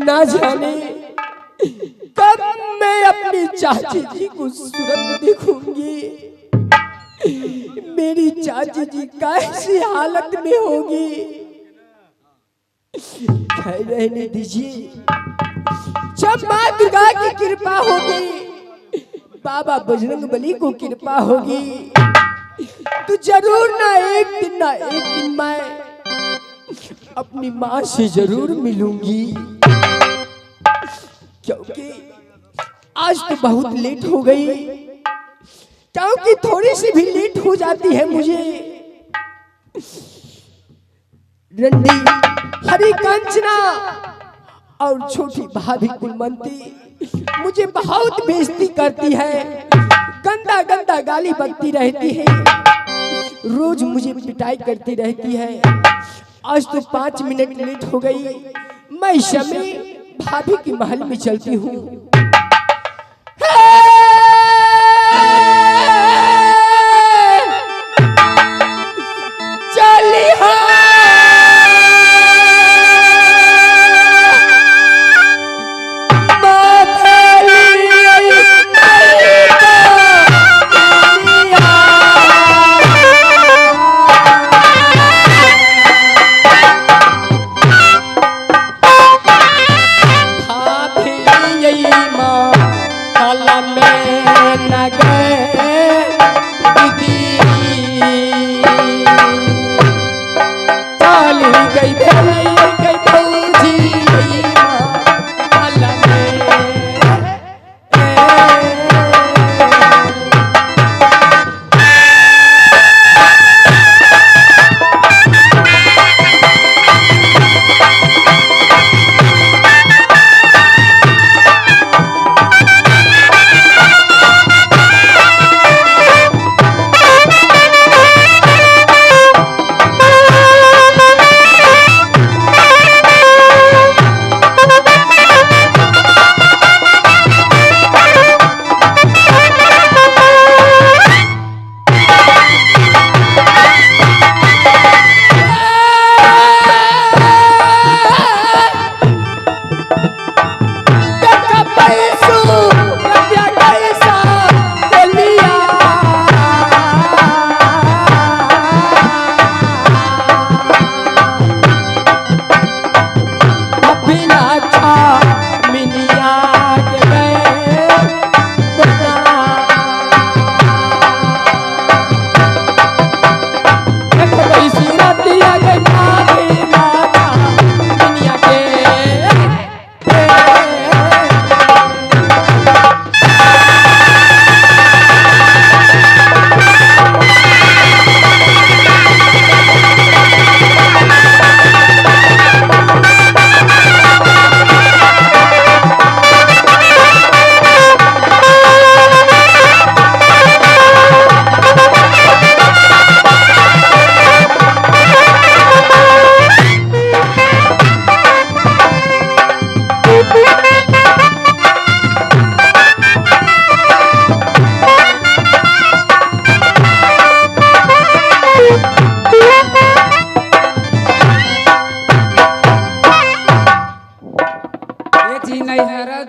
ना जाने कब मैं अपनी चाची जी को सूरत देखूंगी। मेरी चाची जी कैसी हालत में होगी। खैर रहने दीजिए, जब माँ दुर्गा की कृपा होगी, बाबा बजरंगबली को कृपा होगी, तो जरूर ना एक दिन मैं अपनी माँ से जरूर मिलूंगी। क्योंकि आज तो बहुत लेट हो गई, क्योंकि थोड़ी सी भी लेट हो जाती है मुझे रंडी, हरी कंचना और छोटी भाभी कुलमंती मुझे बहुत बेइज्जती करती है, गंदा गंदा गाली बकती रहती है, रोज मुझे पिटाई करती रहती है। आज तो 5 मिनट लेट हो गई। मैं शमी भाभी के महल में चलती हूँ।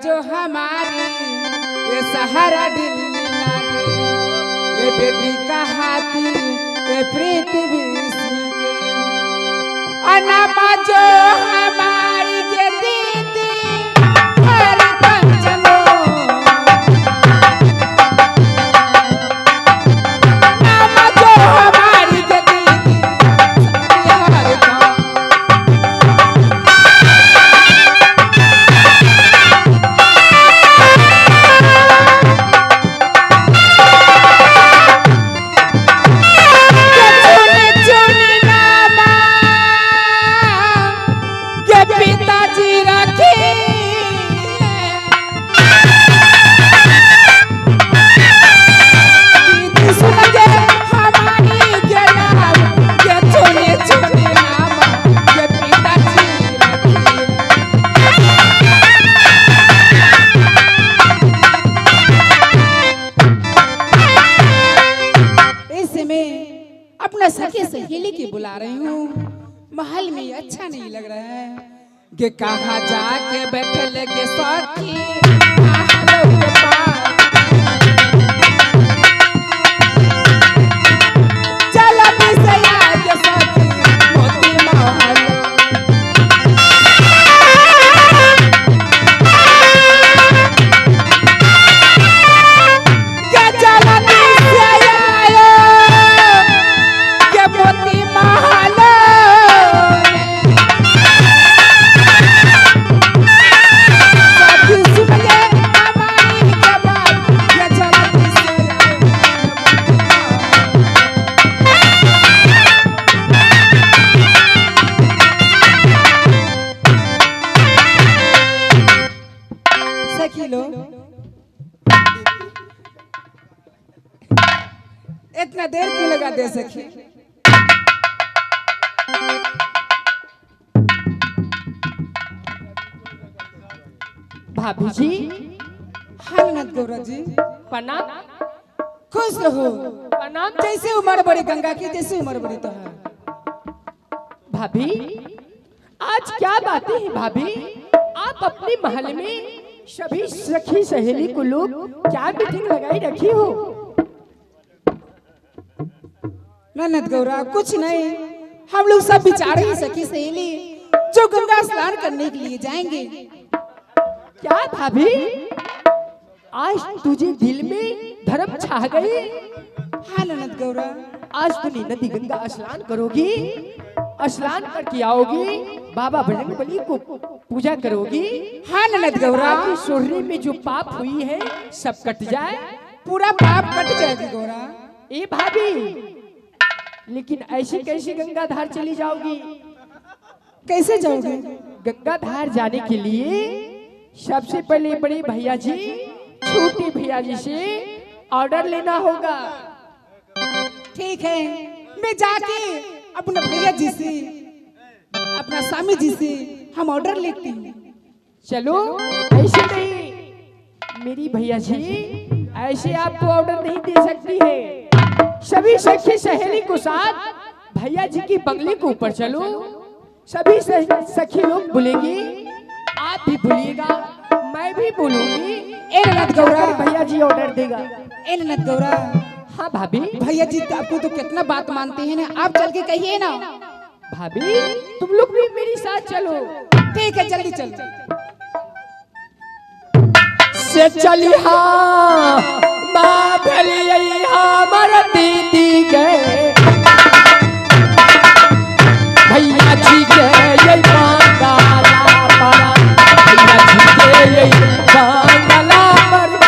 जो हमारी ये सहारा दिल्ली लागे, ये बेटी का हाथी ये प्रीति के अनमा जो हमारी के दीदी हर कंचनो अनमा जो हमारी के दीदी हर सखी सहेली की बुला रही हूँ। महल में अच्छा नहीं लग रहा है, के कहाँ जाके बैठल के सखी महलों के पास। चल बिसया के सखी मोती महल। के चल बिसया के मोती महल। इतना देर क्यों लगा दे सखी? भाभी जी। हाँ ननद गौरा जी, प्रणाम। खुश रहो। प्रणाम। जैसे उम्र बड़ी गंगा की, जैसे उम्र बड़ी तो है। भाभी आज क्या बातें हैं भाभी? आप अपने महल में सभी सखी सहेली को लोग क्या मीटिंग लगाई रखी हो? ननद गौरा कुछ नहीं, हम लोग सब बिचारे ही सखी सहेली जो गंगा स्नान करने के लिए जाएंगे। क्या भाभी आज तुझे दिल में धर्म छा गई? हाँ ननद गौरा, आज तूने नदी गंगा स्नान करोगी, स्नान करके आओगी, बाबा बजरंगबली को पूजा करोगी। हाँ ननद गौरा, शरीर में जो पाप हुई है सब कट जाए, पूरा पाप कट जाएगी गौरा। ए भाभी लेकिन ऐसी कैसी गंगाधार चली जाओगी? कैसे जाओगे? गंगाधार जाने के लिए सबसे पहले बड़े भैया जी छोटे भैया जी से ऑर्डर लेना होगा। ठीक है, मैं जाके अपने भैया जी से, अपना स्वामी जी से हम ऑर्डर लेती हूँ। चलो ऐसे नहीं, मेरी भैया जी ऐसे आपको ऑर्डर नहीं दे सकती है। सभी सखी सहेली को साथ भैया जी की बंगले के ऊपर चलो, सभी सखी लोग बोलेंगे, आप भी बोलिएगा, मैं भी बोलूंगी। ए ननद गौरा, भैया जी ऑर्डर देगा। ए ननद गौरा, हाँ भाभी। भैया जी आपको तो कितना बात मानते हैं ना, आप चल के कहिए ना। भाभी तुम लोग भी मेरे साथ चलो। ठीक है, जल्दी चलो। से चली हाँ माँ भली हमारा दीदी गए भैया जी के ये बांगला पर, भैया जी के ये बांगला पर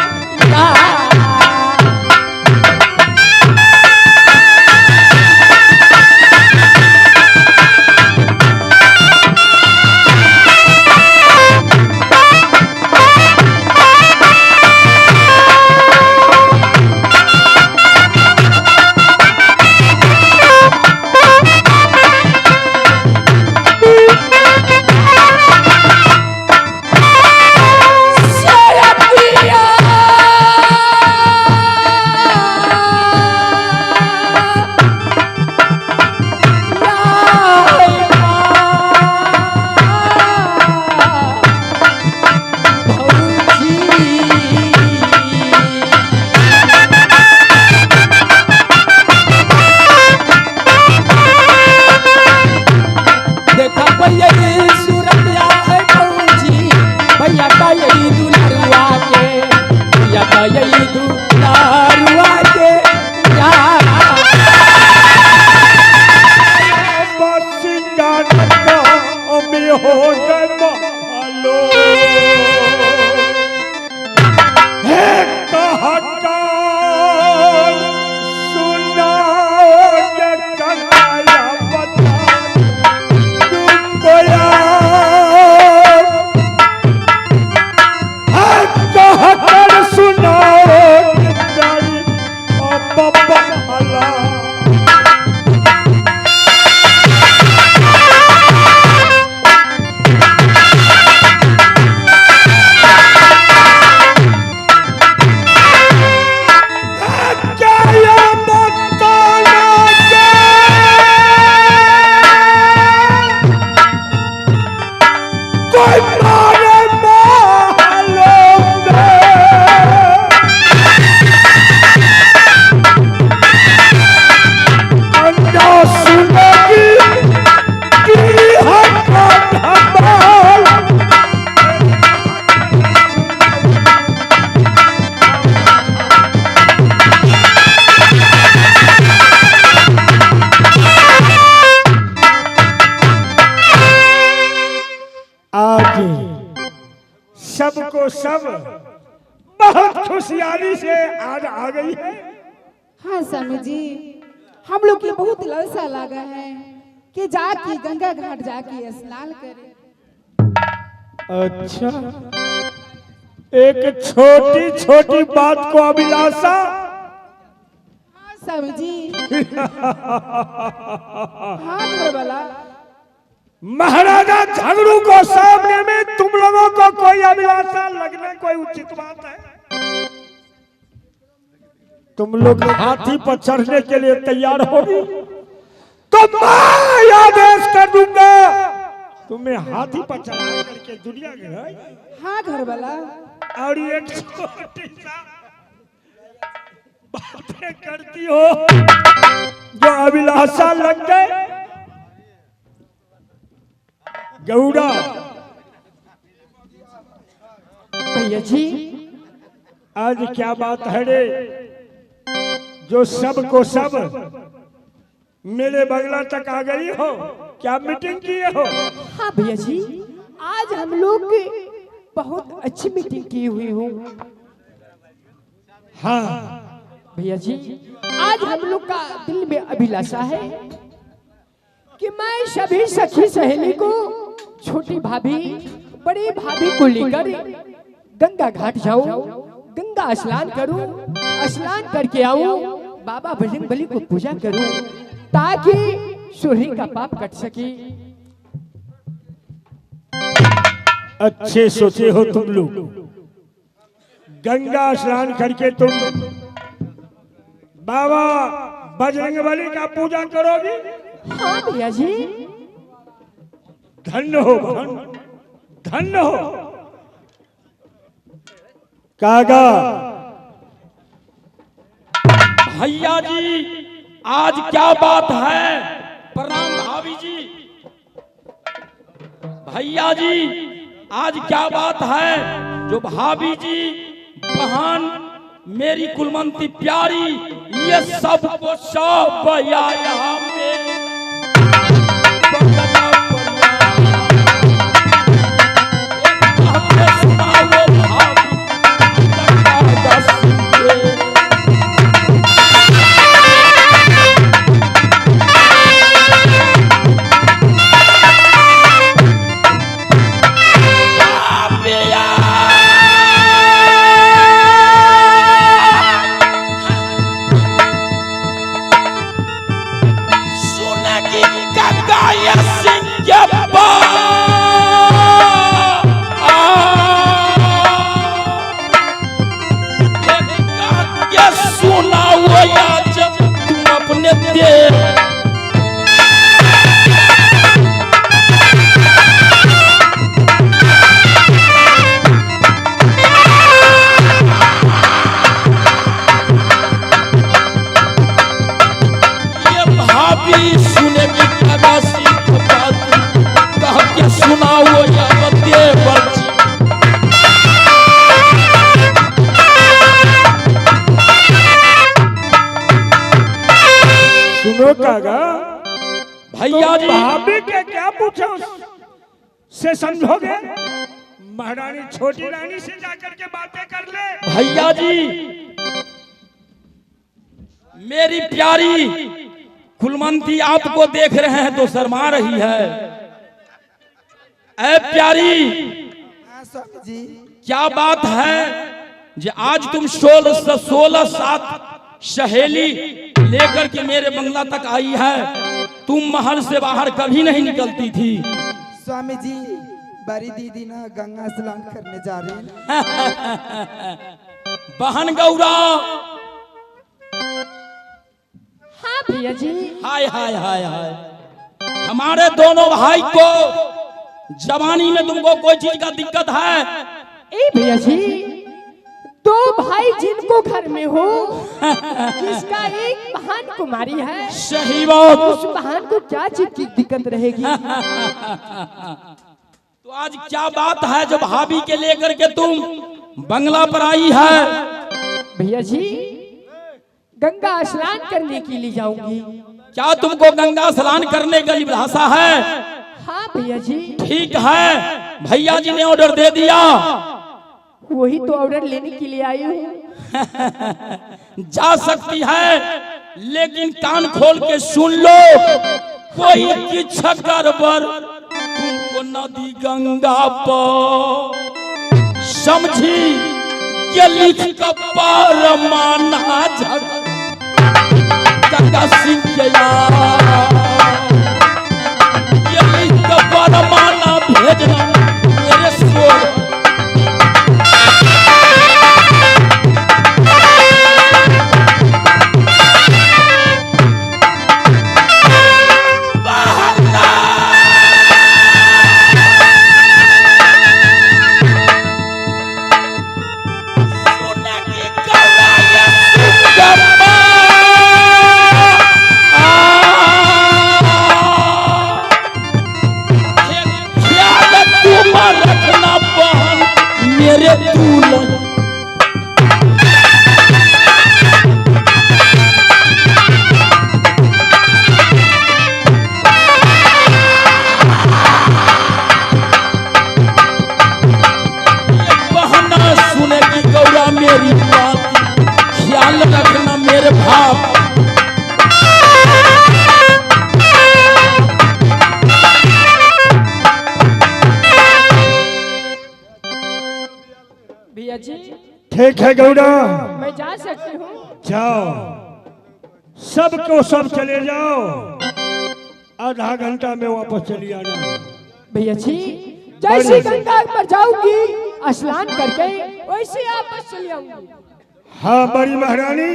तुम्हारे महलों में अंडा सुनेगी कि हक्का धमाल। आगे सबको सब बहुत खुशहाली से आज आ गई है। हाँ स्वामी जी, हम लोग की बहुत लालसा लगा है कि जाके गंगा घाट जाके स्नान करें। अच्छा, एक छोटी छोटी बात को अभिलाषा। हाँ स्वामी जी। हाँ घरवाला। महाराजा झगड़ू को सामने में तुम लोगों को कोई अभिलाषा लगना कोई उचित बात है? तुम लोग हाथी पर चढ़ने के लिए तैयार होगी तो मैं आदेश कर दूंगा तुम्हें हाथी पर चढ़ा करके दुनिया के। हाँ घरवाला। और ये छोटी सा बातें करती हो जो अभिलाषा लग गए। गौड़ा भैया जी, आज क्या बात है रे जो सब को सब मेरे बंगला तक आ गई हो? क्या मीटिंग किए हो? हाँ भैया जी, आज हम लोग बहुत अच्छी मीटिंग की हुई हूँ। हाँ भैया जी, आज हम लोग का दिल में अभिलाषा है कि मैं सभी सखी सहेली को, छोटी भाभी, बड़ी भाभी को लेकर गंगा घाट जाऊं, गंगा स्नान करूं, स्नान करके आऊं, बाबा बजरंगबली को पूजा करूं ताकि सूर्य का पाप कट सके। अच्छे सोचे हो तुम लोग। गंगा स्नान करके तुम बाबा बजरंगबली का पूजा करोगी? हाँ भैया जी। धन्य हो, धन्य हो। कागा भैया जी, आज क्या बात है? प्रणाम भाभी जी। भैया जी, आज क्या बात है जो भाभी जी, बहन, मेरी कुलमंती प्यारी, ये सब को सब यहाँ पे भैया जी, भाभी के क्या पूछो से समझोगे? महारानी छोटी रानी से जाकर के बातें कर ले। भैया जी, मेरी प्यारी कुलमंती आपको देख रहे हैं तो शर्मा रही है। ऐ प्यारी, स्वामी जी, क्या बात है जे आज तुम 16 सहेली लेकर के मेरे बंगला तक आई है? तुम महल से बाहर कभी नहीं निकलती थी। स्वामी जी, बड़ी दीदी ना गंगा स्नान करने जा रही है। बहन गौरा। हाँ भैया जी। हाय हाय हाय हाय, हमारे दोनों भाई को जवानी में तुमको कोई चीज का दिक्कत है? ए भैया जी, दो भाई जिनको घर में हो, जिसका एक बहन कुमारी है, सही बात। उस बहन को क्या चीज की दिक्कत रहेगी? तो आज क्या बात है जो भाभी के लेकर के तुम बंगला पर आई है? भैया जी, गंगा स्नान करने के लिए जाऊंगी। क्या तुमको गंगा स्नान करने का अभिलाषा है? हाँ भैया जी। ठीक है, भैया जी ने ऑर्डर दे दिया। वही तो ऑर्डर लेने के लिए आई हूँ। जा सकती है, लेकिन कान खोल के सुन लो, कोई किच्छा गड़बड़ तुमको नदी गंगा पर समझी के लिख का पार माना गंगा सिंह के ये लिख का पार माना भेजना मेरे स्वर। रखना बहन मेरे दूल्हे। बहना सुनेगी गौरा मेरी बात, ख्याल रखना मेरे भाव। भैया जी, ठीक है गौड़ा, मैं जा सकती हूँ? जाओ, सबको सब चले जाओ, आधा घंटा में वापस चली आना। भैया जी, जैसे गंगा पर जाऊंगी स्नान करके वैसे वापस चली आऊंगी। हाँ बड़ी महारानी,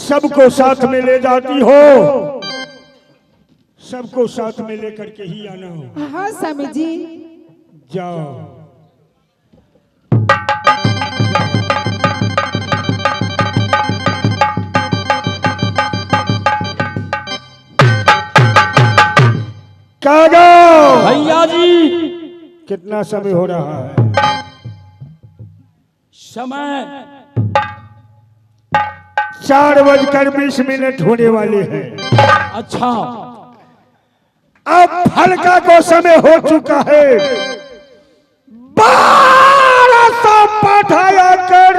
सबको साथ में ले जाती हो, सबको साथ में लेकर के ही आना हो। हाँ स्वामी जी। जाओ। कागा भैया जी, कितना समय हो रहा है? समय 4:20 होने वाले हैं। अच्छा, अब फलका को समय हो चुका है। 1200 पठाया कर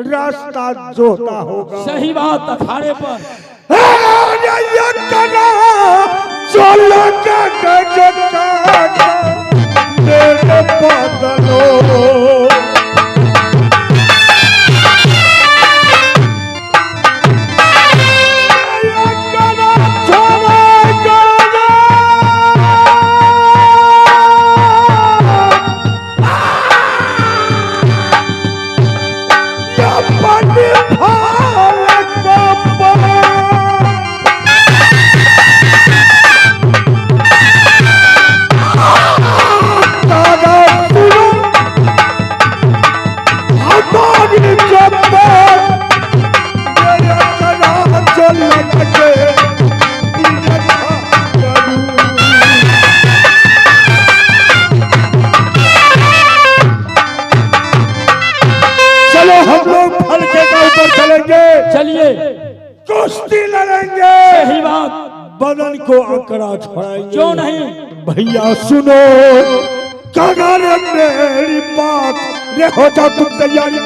रास्ता जोता होगा। सही बात। अखाड़े पर चलो मेरे बदलो, चलिए कुश्ती लड़ेंगे। सही बात। बदन को आंकड़ा छोड़ाएंगे। क्यों नहीं? भैया सुनो, कगार मेरी बात, रे हो जा तुम तैयारी।